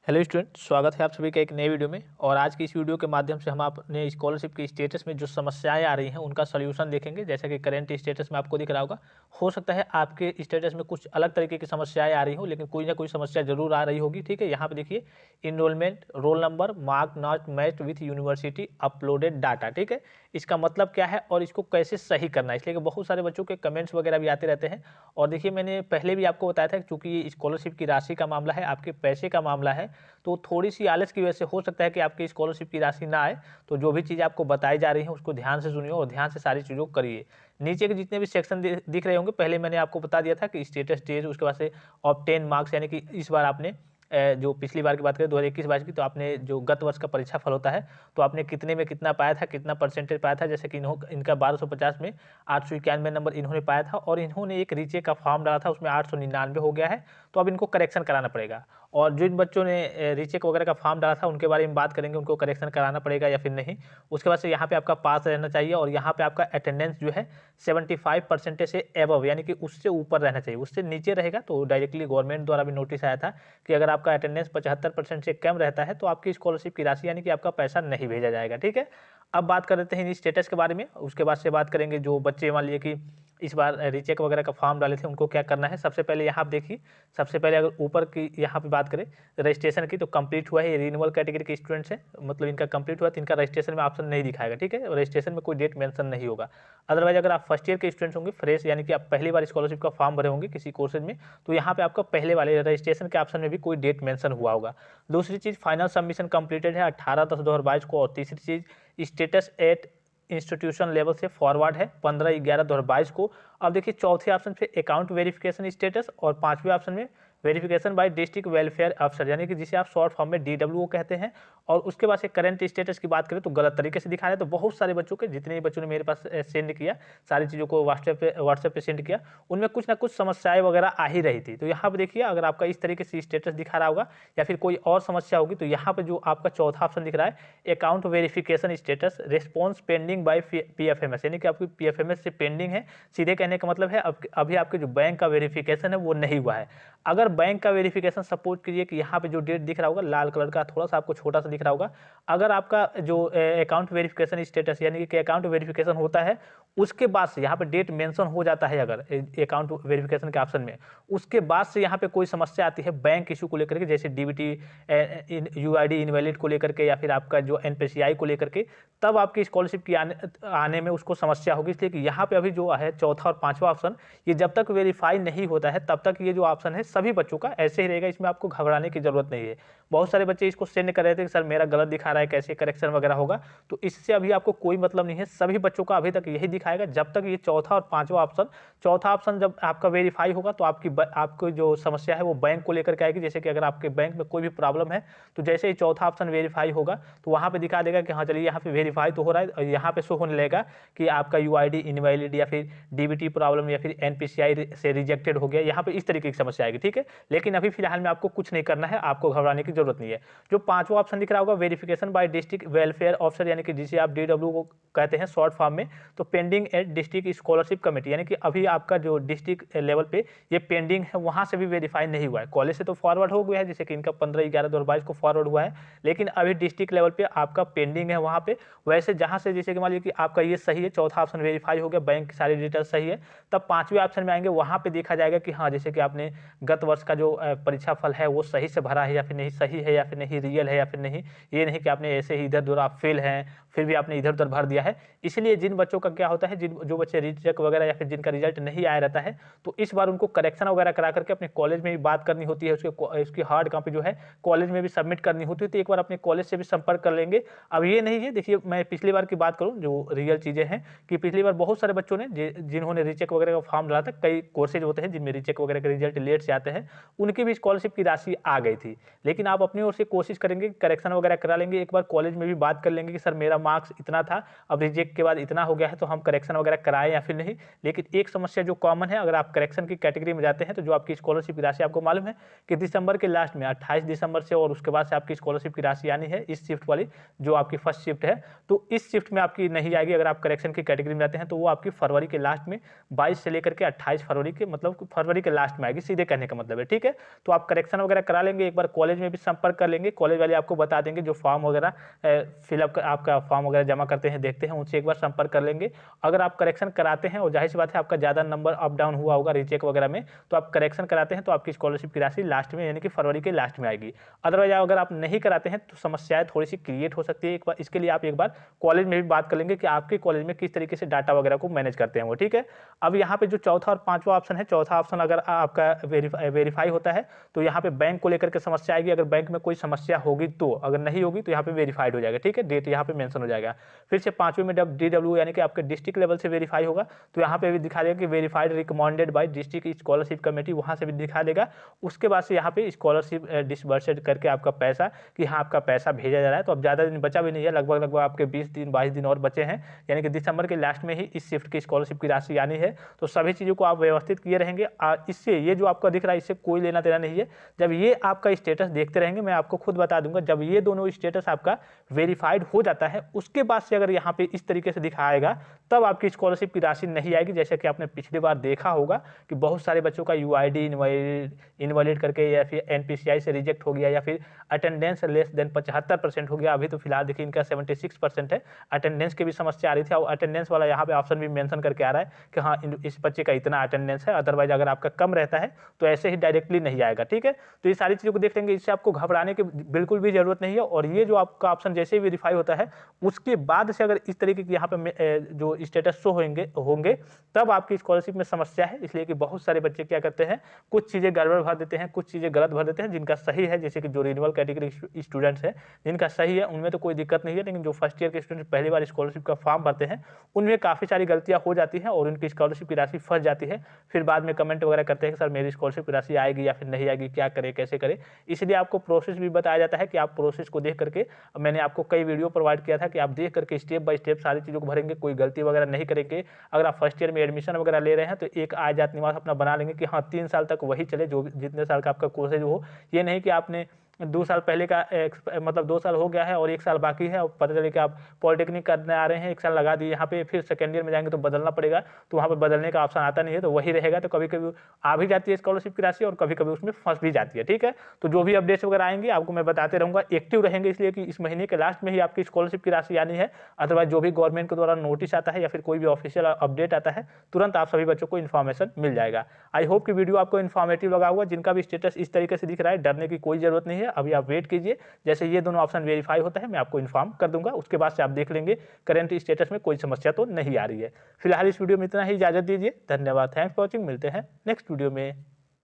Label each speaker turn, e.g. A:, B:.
A: Hello student, स्वागत है आप सभी का एक नए वीडियो में। और आज की इस वीडियो के माध्यम से हम अपने स्कॉलरशिप के स्टेटस में जो समस्याएं आ रही हैं उनका सॉल्यूशन देखेंगे। जैसा कि करंट स्टेटस में आपको दिख रहा होगा, हो सकता है आपके स्टेटस में कुछ अलग तरीके की समस्याएं आ रही हो, लेकिन कोई ना कोई समस्या जरूर आ रही होगी। ठीक है, यहाँ पे देखिए, enrollment, roll number, mark not matched with university uploaded data. ठीक है, इसका मतलब क्या है और इसको कैसे सही करना है, इसलिए कि बहुत सारे बच्चों के कमेंट्स वगैरह भी आते रहते हैं। और देखिए, मैंने पहले भी आपको बताया था कि चूंकि ये स्कॉलरशिप की राशि का मामला है, आपके पैसे का मामला है, तो थोड़ी-सी आलस की वजह से हो सकता है कि आपकी स्कॉलरशिप की राशि ना आए। तो जो भी चीज़ें आपको बताई जा रही हैं उसको ध्यान से सुनिए और ध्यान से सारी चीज़ों को करिए। नीचे के जितने भी सेक्शन दिख रहे होंगे, पहले मैंने आपको बता दिया था कि स्टेटस डेज, उसके बाद से ऑब्टेन मार्क्स, यानी कि इस बार आपने जो पिछली बार की बात करें 2021-22 की, तो आपने जो गत वर्ष का परीक्षा फल होता है, तो आपने कितने में कितना पाया था, कितना परसेंटेज पाया था। जैसे कि इनका 1250 में 891 नंबर इन्होंने पाया था, और इन्होंने एक रीचेक का फॉर्म डाला था, उसमें 899 हो गया है। तो अब इनको करेक्शन कराना पड़ेगा। और जिन बच्चों ने रीचेक वगैरह का फॉर्म डाला था उनके बारे में बात करेंगे, उनको करेक्शन कराना पड़ेगा या फिर नहीं। उसके बाद से यहाँ पे आपका पास रहना चाहिए, और यहाँ पे आपका अटेंडेंस जो है 75% से एबव, यानी कि उससे ऊपर रहना चाहिए। उससे नीचे रहेगा तो डायरेक्टली गवर्नमेंट द्वारा भी नोटिस आया था कि अगर आपका अटेंडेंस 75% से कम रहता है तो आपकी स्कॉलरशिप की राशि, यानी कि आपका पैसा नहीं भेजा जाएगा। ठीक है, अब बात कर लेते हैं इन स्टेटस के बारे में। उसके बाद से बात करेंगे जो बच्चे मान लीजिए कि इस बार रीचेक वगैरह का फॉर्म डाले थे, उनको क्या करना है। सबसे पहले यहाँ आप देखिए, सबसे पहले अगर ऊपर की यहाँ पे बात करें रजिस्ट्रेशन की, तो कंप्लीट हुआ है, ये रिन्यूअल कैटेगरी के स्टूडेंट्स हैं, मतलब इनका कंप्लीट हुआ, तो इनका रजिस्ट्रेशन में ऑप्शन नहीं दिखाएगा। ठीक है, रजिस्ट्रेशन में कोई डेट मेंशन नहीं होगा। अदरवाइज अगर आप फर्स्ट ईयर के स्टूडेंट्स होंगे, फ्रेश, यानी कि आप पहली बार स्कॉलरशिप का फॉर्म भरे होंगे किसी कोर्सेज में, तो यहाँ पे आपका पहले वाले रजिस्ट्रेशन के ऑप्शन में भी कोई डेट मेंशन हुआ होगा। दूसरी चीज़, फाइनल सबमिशन कंप्लीटेड है 18/10/2022 को। और तीसरी चीज़, स्टेटस एट इंस्टीट्यूशन लेवल से फॉरवर्ड है 15/11/2022 को। अब देखिए, चौथे ऑप्शन पे अकाउंट वेरिफिकेशन स्टेटस, और पांचवें ऑप्शन में वेरिफिकेशन बाय डिस्ट्रिक्ट वेलफेयर अफसर, यानी कि जिसे आप शॉर्ट फॉर्म में डीडब्ल्यूओ कहते हैं। और उसके बाद से करंट स्टेटस की बात करें तो गलत तरीके से दिखा रहे हैं। तो बहुत सारे बच्चों के, जितने भी बच्चों ने मेरे पास सेंड किया, सारी चीज़ों को व्हाट्सएप पे सेंड किया, उनमें कुछ ना कुछ समस्याएं वगैरह आ ही रही थी। तो यहाँ पे देखिए, अगर आपका इस तरीके से स्टेटस दिखा रहा होगा या फिर कोई और समस्या होगी, तो यहाँ पे जो आपका चौथा ऑप्शन दिख रहा है, account verification status response pending by PFMS, यानी कि आपकी पीएफएमएस से पेंडिंग है। सीधे कहने का मतलब है अभी आपके जो बैंक का वेरिफिकेशन है वो नहीं हुआ है। अगर बैंक का वेरिफिकेशन, सपोज कीजिए कि यहाँ पे जो डेट दिख रहा होगा लाल कलर का, थोड़ा सा आपको छोटा सा दिख रहा होगा, अगर आपका जो अकाउंट वेरिफिकेशन स्टेटस, यानी कि अकाउंट वेरिफिकेशन होता है, उसके बाद से यहाँ पे डेट मेंशन हो जाता है अगर अकाउंट वेरिफिकेशन के ऑप्शन में, उसके बाद से यहाँ पे कोई समस्या आती है बैंक इशू को लेकर के, जैसे डीबीटी, यूआईडी इनवैलिड को लेकर के, या फिर आपका जो एनपीसीआई को लेकर के, तब आपकी स्कॉलरशिप की आने में उसको समस्या होगी। इसलिए कि यहाँ पे अभी जो है चौथा और पांचवा ऑप्शन, ये जब तक वेरीफाई नहीं होता है तब तक ये जो ऑप्शन है सभी बच्चों का ऐसे ही रहेगा। इसमें आपको घबराने की जरूरत नहीं है। बहुत सारे बच्चे इसको सेंड कर रहे थे कि सर मेरा गलत दिखा रहा है, कैसे करेक्शन वगैरह होगा, तो इससे अभी आपको कोई मतलब नहीं है। सभी बच्चों का अभी तक यही दिखाएगा जब तक ये चौथा और पांचवा ऑप्शन, चौथा ऑप्शन जब आपका वेरीफाई होगा तो आपको जो समस्या है वो बैंक को लेकर के आएगी। जैसे कि अगर आपके बैंक में कोई भी प्रॉब्लम है, तो जैसे ही चौथा ऑप्शन वेरीफाई होगा तो वहाँ पे दिखा देगा कि हाँ चलिए यहाँ पे वेरीफाई तो हो रहा है, और यहाँ पे शो होने लगेगा कि आपका यूआईडी इनवैलिड या फिर डीबीटी प्रॉब्लम या फिर एनपीसीआई से रिजेक्टेड हो गया। यहाँ पे इस तरीके की समस्या आएगी। ठीक है, लेकिन अभी फिलहाल में आपको कुछ नहीं करना है, आपको घबराने की जरूरत नहीं है। जो पांचवा ऑप्शन दिख रहा होगा, verification bye district welfare officer, यानी कि जिसे आप डीडब्ल्यू को कहते हैं शॉर्ट फॉर्म में, तो pending at district scholarship committee, यानी कि अभी आपका जो डिस्ट्रिक्ट लेवल पे ये पेंडिंग है, वहां से भी वेरीफाई नहीं हुआ है। कॉलेज से तो फॉरवर्ड हो गया है, जैसे कि इनका 15/11/2022 को फॉरवर्ड हुआ है, लेकिन अभी डिस्ट्रिक्ट लेवल पे आपका पेंडिंग है वहां पे। वैसे जहां से, जैसे कि मान लीजिए कि आपका ये सही है, चौथा ऑप्शन वेरीफाई हो गया, बैंक की सारी डिटेल्स सही है, तब पांचवें ऑप्शन में आएंगे, वहां पे देखा जाएगा कि हाँ जैसे कि आपने गत वर्ष का जो परीक्षा फल है वो सही से भरा है या फिर नहीं, सही है या फिर नहीं, रियल है या फिर नहीं। ये नहीं कि आपने ऐसे ही इधर उधर आप फेल हैं फिर भी आपने इधर उधर भर दिया है। इसलिए जिन बच्चों का क्या होता है, जो बच्चे रीचेक वगैरह या फिर जिनका रिजल्ट नहीं आया रहता है, तो इस बार उनको करेक्शन वगैरह करा करके अपने कॉलेज में भी बात करनी होती है। उसकी हार्ड कॉपी जो है कॉलेज में भी सबमिट करनी होती है, तो एक बार अपने कॉलेज से भी संपर्क कर लेंगे। अब ये नहीं है, देखिए मैं पिछली बार की बात करूँ जो रियल चीज़ें हैं, कि पिछली बार बहुत सारे बच्चों ने जिन्होंने रीचेक वगैरह का फॉर्म डाला था, कई कोर्सेज होते हैं जिनमें रीचेक वगैरह के रिजल्ट लेट से आते हैं, उनकी भी स्कॉलरशिप की राशि आ गई थी। लेकिन आप अपनी ओर से कोशिश करेंगे, करेक्शन वगैरह करा लेंगे, एक बार कॉलेज में भी बात कर लेंगे कि सर मेरा मार्क्स इतना था, अब रिजेक्ट के बाद इतना हो गया है, तो हम करेक्शन वगैरह कराएं या फिर नहीं। लेकिन एक समस्या जो कॉमन है, अगर आप करेक्शन की कैटेगरी में जाते हैं तो जो आपकी स्कॉलरशिप की राशि आपको मालूम है कि दिसंबर के लास्ट में 28 दिसंबर से और उसके बाद से आपकी स्कॉलरशिप की राशि आनी है इस शिफ्ट वाली, जो आपकी फर्स्ट शिफ्ट है, तो इस शिफ्ट में आपकी नहीं आएगी। अगर आप करेक्शन की कैटेगरी में जाते हैं तो वो आपकी फरवरी के लास्ट में 22 से लेकर के 28 फरवरी के, मतलब फरवरी के लास्ट में आएगी, सीधे कहने का मतलब है। ठीक है, तो आप करेक्शन वगैरह करा लेंगे, एक बार कॉलेज में भी संपर्क कर लेंगे, कॉलेज वाले आपको बता देंगे, जो फॉर्म वगैरह फिलअप आपका फॉर्म वगैरह जमा करते हैं, देखते हैं, उनसे एक बार संपर्क कर लेंगे। अगर आप करेक्शन कराते हैं और जाहिर सी बात है आपका ज़्यादा नंबर अप डाउन हुआ होगा रीचेक वगैरह में, तो आप करेक्शन कराते हैं तो आपकी स्कॉलरशिप की राशि लास्ट में यानी कि फरवरी के लास्ट में आएगी। अदरवाइज अगर आप नहीं कराते हैं तो समस्याएं थोड़ी सी क्रिएट हो सकती है। एक बार इसके लिए आप एक बार कॉलेज में भी बात कर लेंगे कि आपके कॉलेज में किस तरीके से डाटा वगैरह को मैनेज करते हैं वो। ठीक है, अब यहाँ पे जो चौथा और पांचवा ऑप्शन है, चौथा ऑप्शन अगर आपका वेरीफाई होता है तो यहाँ पे बैंक को लेकर के समस्या आएगी। अगर बैंक में कोई समस्या होगी तो, अगर नहीं होगी तो यहाँ पे वेरीफाइड हो जाएगा। ठीक है, डेट यहाँ पे मेंशन हो जाएगा। फिर से पांचवें में जब DW यानी कि आपके डिस्ट्रिक्ट लेवल से वेरीफाई होगा तो यहाँ पे भी दिखा देगा कि verified recommended by district scholarship committee, वहाँ से भी दिखा देगा। उसके बाद से यहाँ पे स्कॉलरशिप डिसबर्सेड करके आपका पैसा, कि हाँ आपका पैसा भेजा जा रहा है। तो अब ज़्यादा दिन बचा भी नहीं है, लगभग आपके 20 दिन 22 दिन और बचे हैं, यानी कि दिसंबर के लास्ट में ही इस शिफ्ट की स्कॉलरशिप की राशि आनी है। तो सभी चीज़ों को आप व्यवस्थित किए रहेंगे। इससे ये जो आपका दिख रहा है इससे कोई लेना देना नहीं है। जब ये आपका स्टेटस देखते रहेंगे, मैं आपको खुद बता दूंगा, जब ये दोनों स्टेटस आपका वेरीफाइड हो जाता है उसके बाद से अगर यहाँ पे इस तरीके से दिखाएगा तब आपकी स्कॉलरशिप की राशि नहीं आएगी। जैसे कि आपने पिछली बार देखा होगा कि बहुत सारे बच्चों का UID इनवैलिड करके या फिर NPCI से रिजेक्ट हो गया, या फिर अटेंडेंस लेस देन 75% हो गया। अभी तो फिलहाल देखिए इनका 76% है। अटेंडेंस की भी समस्या आ रही थी और अटेंडेंस वाला यहाँ पे ऑप्शन भी मेंशन करके आ रहा है कि हाँ इस बच्चे का इतना अटेंडेंस है। अदरवाइज अगर आपका कम रहता है तो ऐसे ही डायरेक्टली नहीं आएगा। ठीक है, तो ये सारी चीज़ों को देख लेंगे, इससे आपको घबराने की बिल्कुल भी जरूरत नहीं है। और ये जो आपका ऑप्शन जैसे ही वेरीफाई होता है उसके बाद से अगर इस तरीके की यहाँ पे जो स्टेटस शो होंगे तब आपकी स्कॉलरशिप में समस्या है। इसलिए कि बहुत सारे बच्चे क्या करते हैं, कुछ चीज़ें गड़बड़ भर देते हैं, कुछ चीज़ें गलत भर देते हैं। जिनका सही है, जैसे कि जो रिन्यूअल कैटेगरी स्टूडेंट्स हैं जिनका सही है उनमें तो कोई दिक्कत नहीं है, लेकिन जो फर्स्ट ईयर के स्टूडेंट पहली बार स्कॉलरशिप का फॉर्म भरते हैं उनमें काफ़ी सारी गलतियाँ हो जाती हैं और उनकी स्कॉलरशिप की राशि फंस जाती है। फिर बाद में कमेंट वगैरह करते हैं कि सर मेरी स्कॉलरशिप की राशि आएगी या फिर नहीं आएगी, क्या करें कैसे करें। इसलिए आपको प्रोसेस भी बताया जाता है कि आप प्रोसेस को देख करके, मैंने आपको कई वीडियो प्रोवाइड किया था कि आप देख करके स्टेप बाय स्टेप सारी चीज़ों को भरेंगे, कोई गलती वगैरह नहीं करेंगे। अगर आप फर्स्ट ईयर में एडमिशन वगैरह ले रहे हैं तो एक आय जात निवास अपना बना लेंगे कि हाँ 3 साल तक वही चले, जो जितने साल का आपका कोर्सेज हो। ये नहीं कि आपने 2 साल पहले का मतलब 2 साल हो गया है और 1 साल बाकी है और पता चले कि आप पॉलिटेक्निक करने आ रहे हैं, 1 साल लगा दिए यहाँ पे, फिर सेकेंड ईयर में जाएंगे तो बदलना पड़ेगा, तो वहाँ पर बदलने का ऑप्शन आता नहीं है, तो वही रहेगा। तो कभी कभी आ भी जाती है स्कॉलरशिप की राशि और कभी कभी उसमें फंस भी जाती है। ठीक है, तो जो भी अपडेट्स वगैरह आएंगे आपको मैं बताते रहूँगा, एक्टिव रहेंगे, इसलिए कि इस महीने के लास्ट में ही आपकी स्कॉलरशिप की राशि आनी है। अदरवाइज जो भी गवर्नमेंट के द्वारा नोटिस आता है या फिर कोई भी ऑफिशियल अपडेट आता है तुरंत आप सभी बच्चों को इन्फॉर्मेशन मिल जाएगा। आई होप कि वीडियो आपको इन्फॉर्मेटिव लगा होगा। जिनका भी स्टेटस इस तरीके से दिख रहा है डरने की कोई जरूरत नहीं है, अभी आप वेट कीजिए, जैसे ये दोनों ऑप्शन वेरीफाई होता है मैं आपको इन्फॉर्म कर दूंगा। उसके बाद से आप देख लेंगे करंट स्टेटस में कोई समस्या तो नहीं आ रही है। फिलहाल इस वीडियो में इतना ही, इजाजत दीजिए, धन्यवाद, थैंक्स फॉर वॉचिंग, मिलते हैं नेक्स्ट वीडियो में।